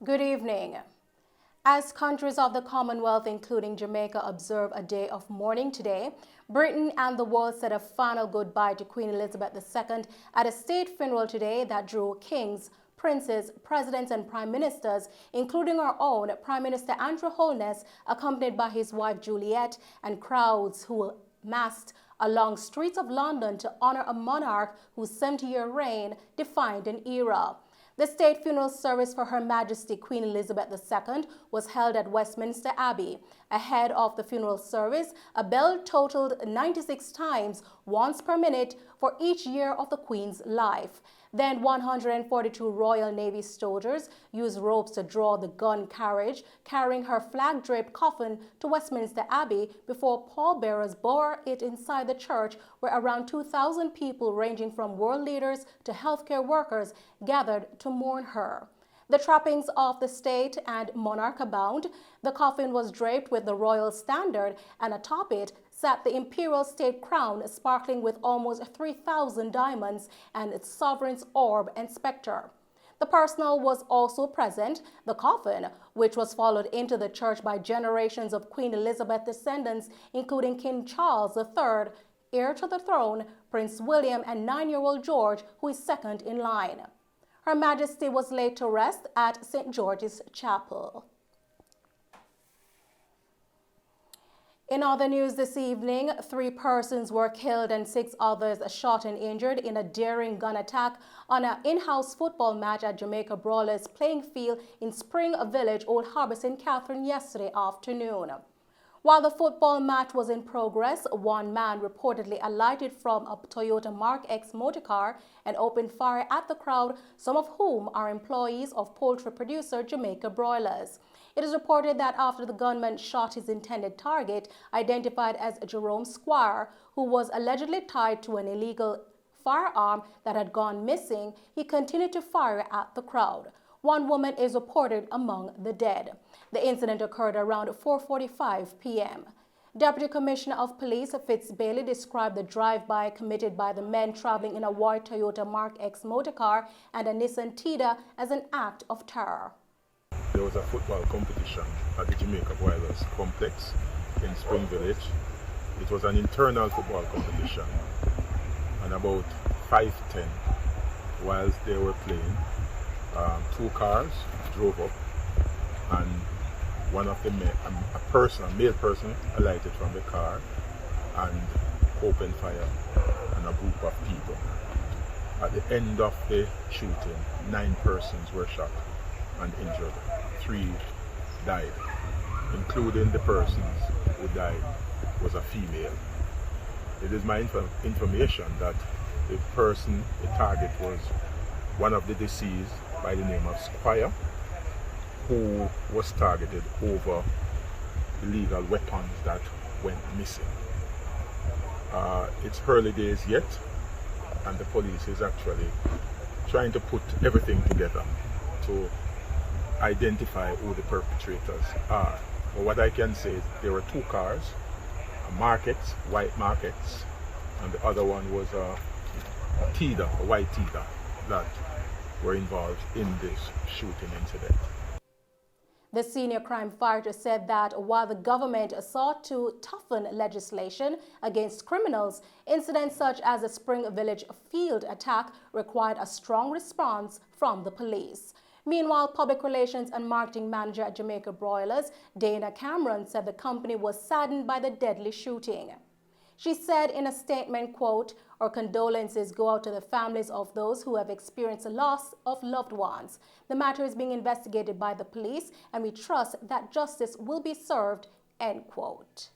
Good evening. As countries of the Commonwealth, including Jamaica, observe a day of mourning today, Britain and the world said a final goodbye to Queen Elizabeth II at a state funeral today that drew kings, princes, presidents, and prime ministers, including our own Prime Minister Andrew Holness, accompanied by his wife Juliet, and crowds who massed along streets of London to honor a monarch whose 70-year reign defined an era. The state funeral service for Her Majesty Queen Elizabeth II was held at Westminster Abbey. Ahead of the funeral service, a bell totaled 96 times, once per minute, for each year of the Queen's life. Then 142 Royal Navy soldiers used ropes to draw the gun carriage carrying her flag-draped coffin to Westminster Abbey before pallbearers bore it inside the church, where around 2,000 people ranging from world leaders to healthcare workers gathered to mourn her. The trappings of the state and monarch abound. The coffin was draped with the royal standard, and atop it sat the imperial state crown sparkling with almost 3,000 diamonds and its sovereign's orb and scepter. The personal was also present. The coffin, which was followed into the church by generations of Queen Elizabeth descendants, including King Charles III, heir to the throne, Prince William, and 9-year-old George, who is second in line. Her Majesty was laid to rest at St. George's Chapel. In other news this evening, 3 persons were killed and 6 others shot and injured in a daring gun attack on an in-house football match at Jamaica Brawlers playing field in Spring Village, Old Harbour, St. Catherine yesterday afternoon. While the football match was in progress, one man reportedly alighted from a Toyota Mark X motorcar and opened fire at the crowd, some of whom are employees of poultry producer Jamaica Broilers. It is reported that after the gunman shot his intended target, identified as Jerome Squire, who was allegedly tied to an illegal firearm that had gone missing, he continued to fire at the crowd. One woman is reported among the dead. The incident occurred around 4:45 p.m. Deputy Commissioner of Police Fitz Bailey described the drive-by committed by the men traveling in a white Toyota Mark X motorcar and a Nissan Tida as an act of terror. There was a football competition at the Jamaica Broilers complex in Spring Village. It was an internal football competition, and about 5:10, whilst they were playing, 2 cars drove up, and one of the men, a male person, alighted from the car and opened fire on a group of people. At the end of the shooting, 9 persons were shot and injured. 3 died, including the persons who died was a female. It is my information that the target was one of the deceased by the name of Squire, who was targeted over illegal weapons that went missing. It's early days yet, and the police is actually trying to put everything together to identify who the perpetrators are. But what I can say is there were 2 cars, a Mark X, white Mark X, and the other one was a Tida, a white Tida, that were involved in this shooting incident. The senior crime fighter said that while the government sought to toughen legislation against criminals, incidents such as the Spring Village field attack required a strong response from the police. Meanwhile, Public Relations and Marketing Manager at Jamaica Broilers, Dana Cameron, said the company was saddened by the deadly shooting. She said in a statement, quote, "Our condolences go out to the families of those who have experienced the loss of loved ones. The matter is being investigated by the police, and we trust that justice will be served," end quote.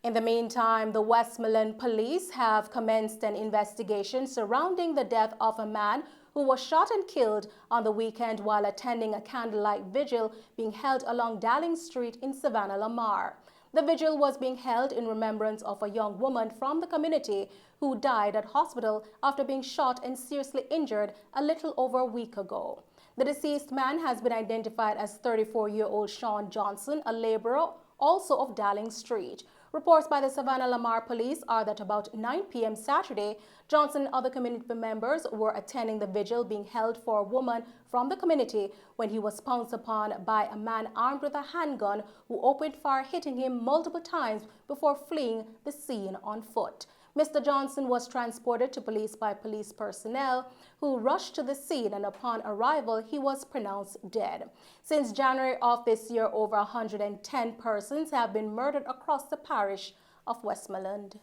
In the meantime, the Westmoreland police have commenced an investigation surrounding the death of a man who was shot and killed on the weekend while attending a candlelight vigil being held along Dowling Street in Savannah, Lamar. The vigil was being held in remembrance of a young woman from the community who died at hospital after being shot and seriously injured a little over a week ago. The deceased man has been identified as 34-year-old Sean Johnson, a laborer also of Dowling Street. Reports by the Savannah Lamar Police are that about 9 p.m. Saturday, Johnson and other community members were attending the vigil being held for a woman from the community when he was pounced upon by a man armed with a handgun who opened fire, hitting him multiple times before fleeing the scene on foot. Mr. Johnson was transported to police by police personnel who rushed to the scene, and upon arrival, he was pronounced dead. Since January of this year, over 110 persons have been murdered across the parish of Westmoreland.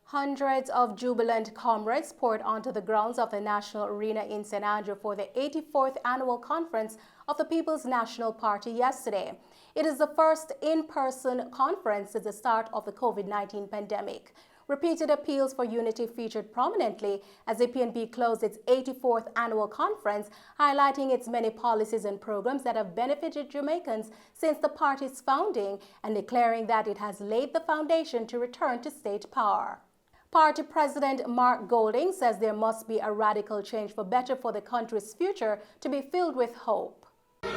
Hundreds of jubilant comrades poured onto the grounds of the National Arena in St. Andrew for the 84th Annual Conference of the People's National Party yesterday. It is the first in-person conference since the start of the COVID-19 pandemic. Repeated appeals for unity featured prominently as the PNP closed its 84th annual conference, highlighting its many policies and programs that have benefited Jamaicans since the party's founding and declaring that it has laid the foundation to return to state power. Party President Mark Golding says there must be a radical change for better for the country's future to be filled with hope. For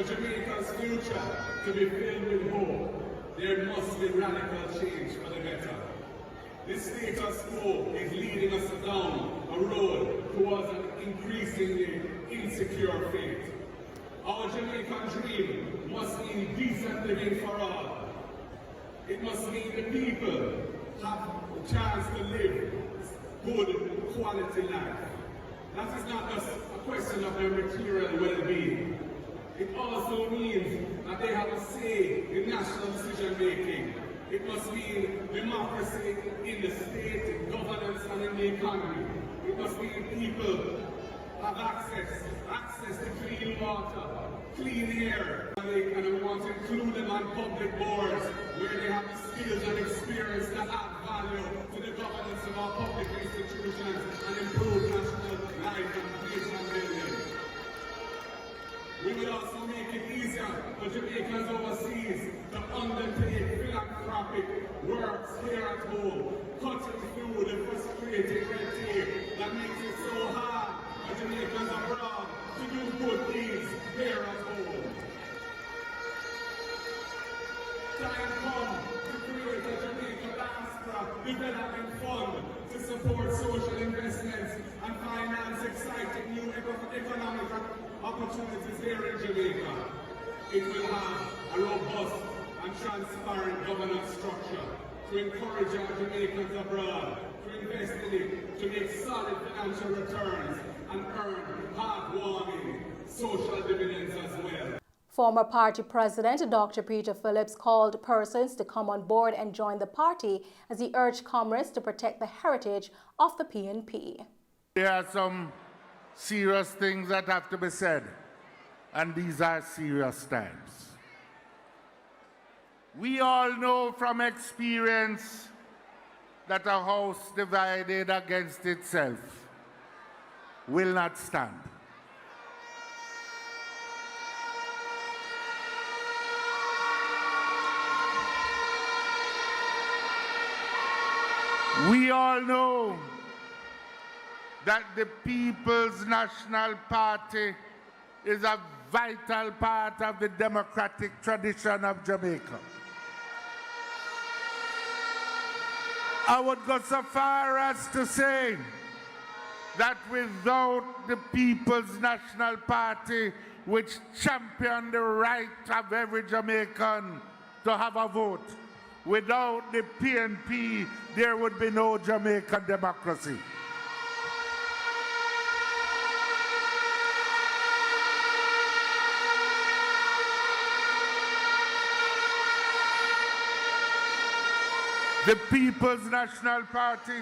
Jamaica's future to be filled with hope, there must be radical change for the better. This status quo is leading us down a road towards an increasingly insecure fate. Our Jamaican dream must mean decent living for all. It must mean the people have a chance to live good quality life. That is not just a question of their material well-being. It also means that they have a say in national decision making. It must mean democracy in the state, in governance and in the economy. It must mean people have access to clean water, clean air. And we want to include them on public boards where they have the skills and experience that add value to the governance of our public institutions and improve national life and nation building. We will also make it easier for Jamaicans overseas to undertake philanthropic works here at home, cutting through the frustrating red tape that makes it so hard for Jamaicans abroad to do good things here at home. Time come to create a Jamaica Diaspora Development Fund to support social investments and finance exciting new economic opportunities here in Jamaica. It will have a robust and transparent governance structure to encourage our Jamaicans abroad to invest in it, to make solid financial returns and earn heartwarming social dividends as well. Former party president Dr. Peter Phillips called persons to come on board and join the party as he urged comrades to protect the heritage of the PNP. There are some serious things that have to be said, and these are serious times. We all know from experience that a house divided against itself will not stand. We all know that the People's National Party is a vital part of the democratic tradition of Jamaica. I would go so far as to say that without the People's National Party, which championed the right of every Jamaican to have a vote, without the PNP, there would be no Jamaican democracy. The People's National Party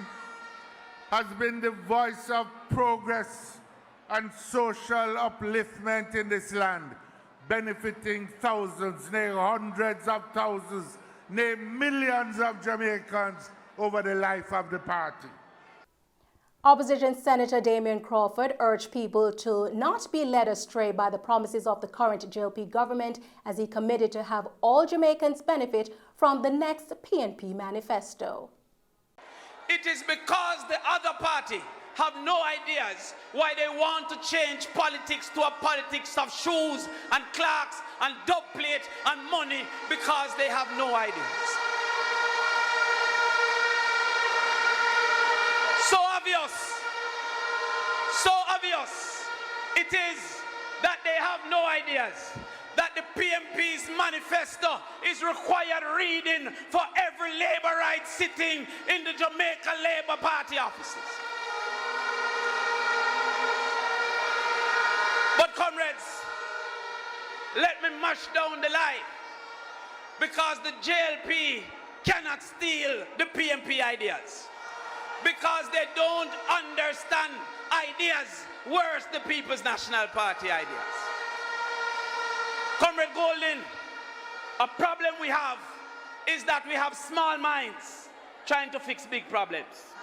has been the voice of progress and social upliftment in this land, benefiting thousands, nay hundreds of thousands, nay millions of Jamaicans over the life of the party. Opposition Senator Damian Crawford urged people to not be led astray by the promises of the current JLP government as he committed to have all Jamaicans benefit from the next PNP manifesto. It is because the other party have no ideas why they want to change politics to a politics of shoes and clocks and dub plate and money because they have no ideas. So obvious it is that they have no ideas, that the PMP's manifesto is required reading for every Labour right sitting in the Jamaica Labour Party offices. But comrades, let me mash down the lie, because the JLP cannot steal the PMP ideas, because they don't understand ideas worse the People's National Party ideas. Comrade Golden, a problem we have is that we have small minds trying to fix big problems.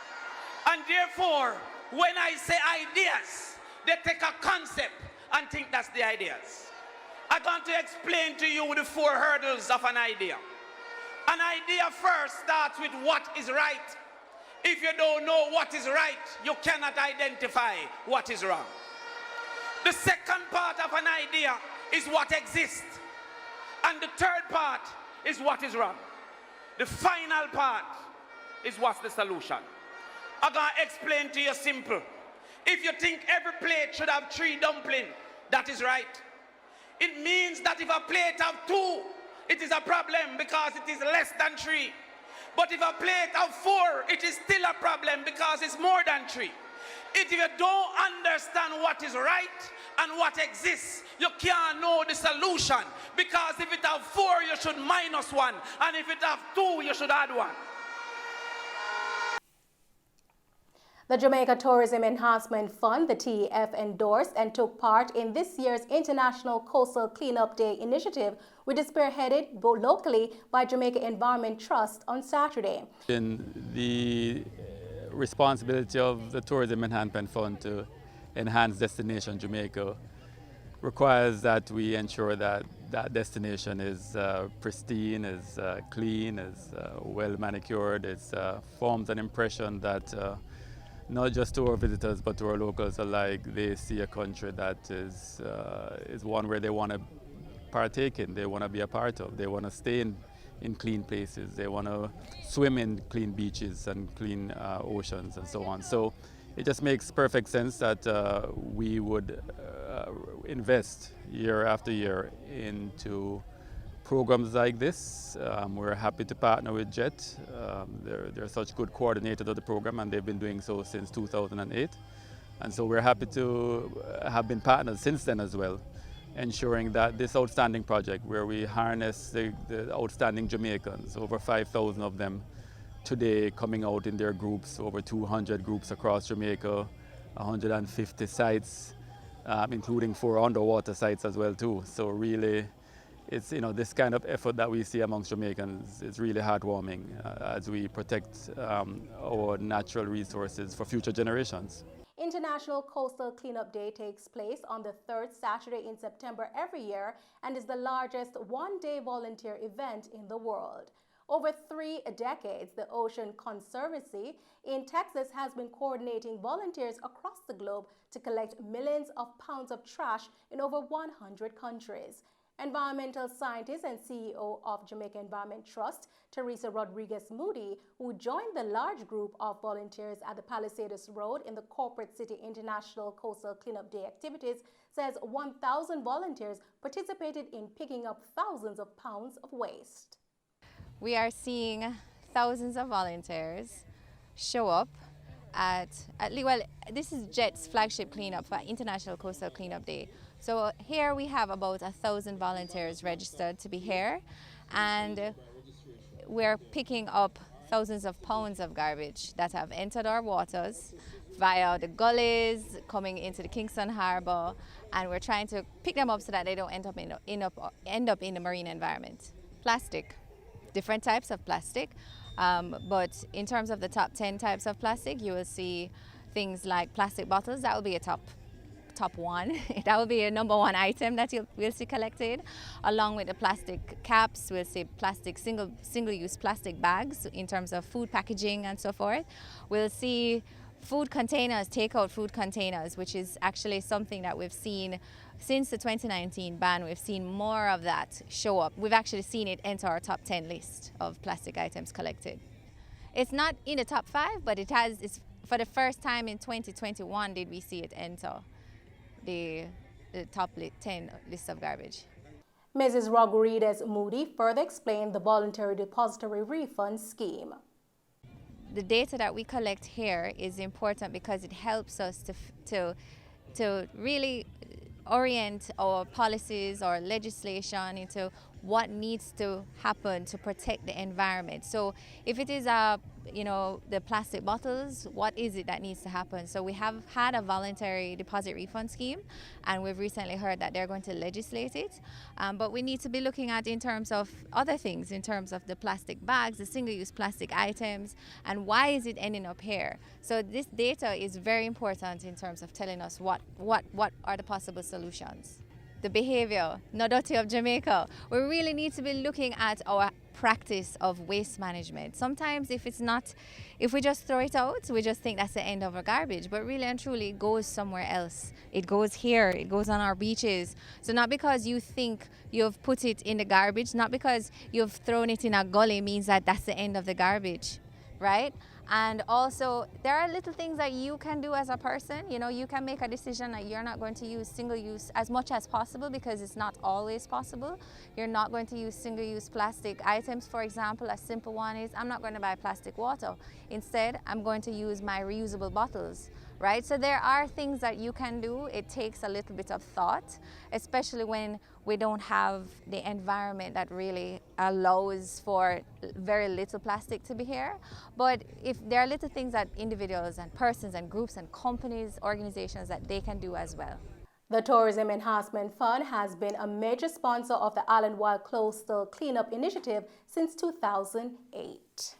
And therefore, when I say ideas, they take a concept and think that's the ideas. I'm going to explain to you the 4 hurdles of an idea. An idea first starts with what is right. If you don't know what is right, you cannot identify what is wrong. The second part of an idea is what exists. And the third part is what is wrong. The final part is what's the solution. I'm going to explain to you simple. If you think every plate should have 3 dumplings, that is right. It means that if a plate have 2, it is a problem because it is less than 3. But if a plate of 4, it is still a problem because it's more than 3. If you don't understand what is right and what exists, you can't know the solution. Because if it have 4, you should minus 1. And if it have 2, you should add 1. The Jamaica Tourism Enhancement Fund, the TEF, endorsed and took part in this year's International Coastal Cleanup Day initiative, which is spearheaded locally by Jamaica Environment Trust on Saturday. The responsibility of the Tourism Enhancement Fund to enhance destination Jamaica requires that we ensure that that destination is pristine, is clean, is well manicured, it forms an impression that not just to our visitors but to our locals alike, they see a country that is one where they want to partake in, they want to be a part of, they want to stay in clean places, they want to swim in clean beaches and clean oceans and so on. So it just makes perfect sense that we would invest year after year into programs like this. We're happy to partner with JET. They're such good coordinators of the program, and they've been doing so since 2008. And so we're happy to have been partners since then as well, ensuring that this outstanding project where we harness the outstanding Jamaicans, over 5,000 of them today coming out in their groups, over 200 groups across Jamaica, 150 sites, including 4 underwater sites as well too. So really, it's this kind of effort that we see amongst Jamaicans is really heartwarming as we protect our natural resources for future generations. International Coastal Cleanup Day takes place on the 3rd Saturday in September every year and is the largest one-day volunteer event in the world. Over 3 decades, the Ocean Conservancy in Texas has been coordinating volunteers across the globe to collect millions of pounds of trash in over 100 countries. Environmental scientist and CEO of Jamaica Environment Trust, Teresa Rodriguez Moody, who joined the large group of volunteers at the Palisades Road in the Corporate City International Coastal Cleanup Day activities, says 1,000 volunteers participated in picking up thousands of pounds of waste. We are seeing thousands of volunteers show up well, this is JET's flagship cleanup for International Coastal Cleanup Day. So here we have about 1,000 volunteers registered to be here, and we're picking up thousands of pounds of garbage that have entered our waters via the gullies, coming into the Kingston Harbour, and we're trying to pick them up so that they don't end up in the marine environment. Plastic, different types of plastic, but in terms of the top 10 types of plastic, you will see things like plastic bottles. That will be a top one. That will be a #1 item that we'll see collected. Along with the plastic caps, we'll see plastic single-use plastic bags in terms of food packaging and so forth. We'll see food containers, takeout food containers, which is actually something that we've seen since the 2019 ban. We've seen more of that show up. We've actually seen it enter our top 10 list of plastic items collected. It's not in the top 5, but it's for the first time in 2021 did we see it enter the top 10 list of garbage. Mrs. Rodriguez Moody further explained the voluntary depository refund scheme. The data that we collect here is important because it helps us to really orient our policies or legislation into what needs to happen to protect the environment. So if it is the plastic bottles, what is it that needs to happen? So we have had a voluntary deposit refund scheme, and we've recently heard that they're going to legislate it. But we need to be looking at in terms of other things, in terms of the plastic bags, the single-use plastic items, and why is it ending up here? So this data is very important in terms of telling us what are the possible solutions. The behavior, not dirty of Jamaica. We really need to be looking at our practice of waste management. Sometimes if we just throw it out, we just think that's the end of our garbage, but really and truly it goes somewhere else. It goes here, it goes on our beaches. So not because you think you've put it in the garbage, not because you've thrown it in a gully means that that's the end of the garbage, right? And also, there are little things that you can do as a person. You know, you can make a decision that you're not going to use single-use as much as possible because it's not always possible. You're not going to use single-use plastic items. For example, a simple one is I'm not going to buy plastic water. Instead, I'm going to use my reusable bottles, right? So there are things that you can do. It takes a little bit of thought, especially when we don't have the environment that really allows for very little plastic to be here. But if there are little things that individuals and persons and groups and companies, organizations that they can do as well. The Tourism Enhancement Fund has been a major sponsor of the island-wide coastal cleanup initiative since 2008.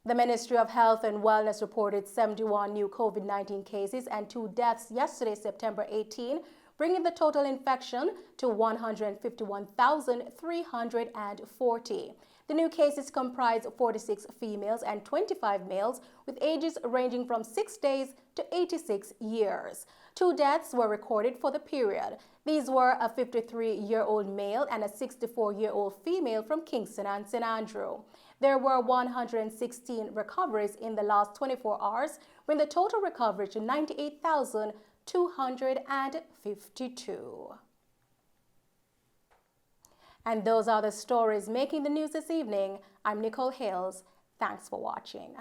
The Ministry of Health and Wellness reported 71 new COVID-19 cases and 2 deaths yesterday, September 18, bringing the total infection to 151,340. The new cases comprise 46 females and 25 males with ages ranging from 6 days to 86 years. 2 deaths were recorded for the period. These were a 53-year-old male and a 64-year-old female from Kingston and St. Andrew. There were 116 recoveries in the last 24 hours, bringing the total recovery to 98,252. And those are the stories making the news this evening. I'm Nicole Hales. Thanks for watching.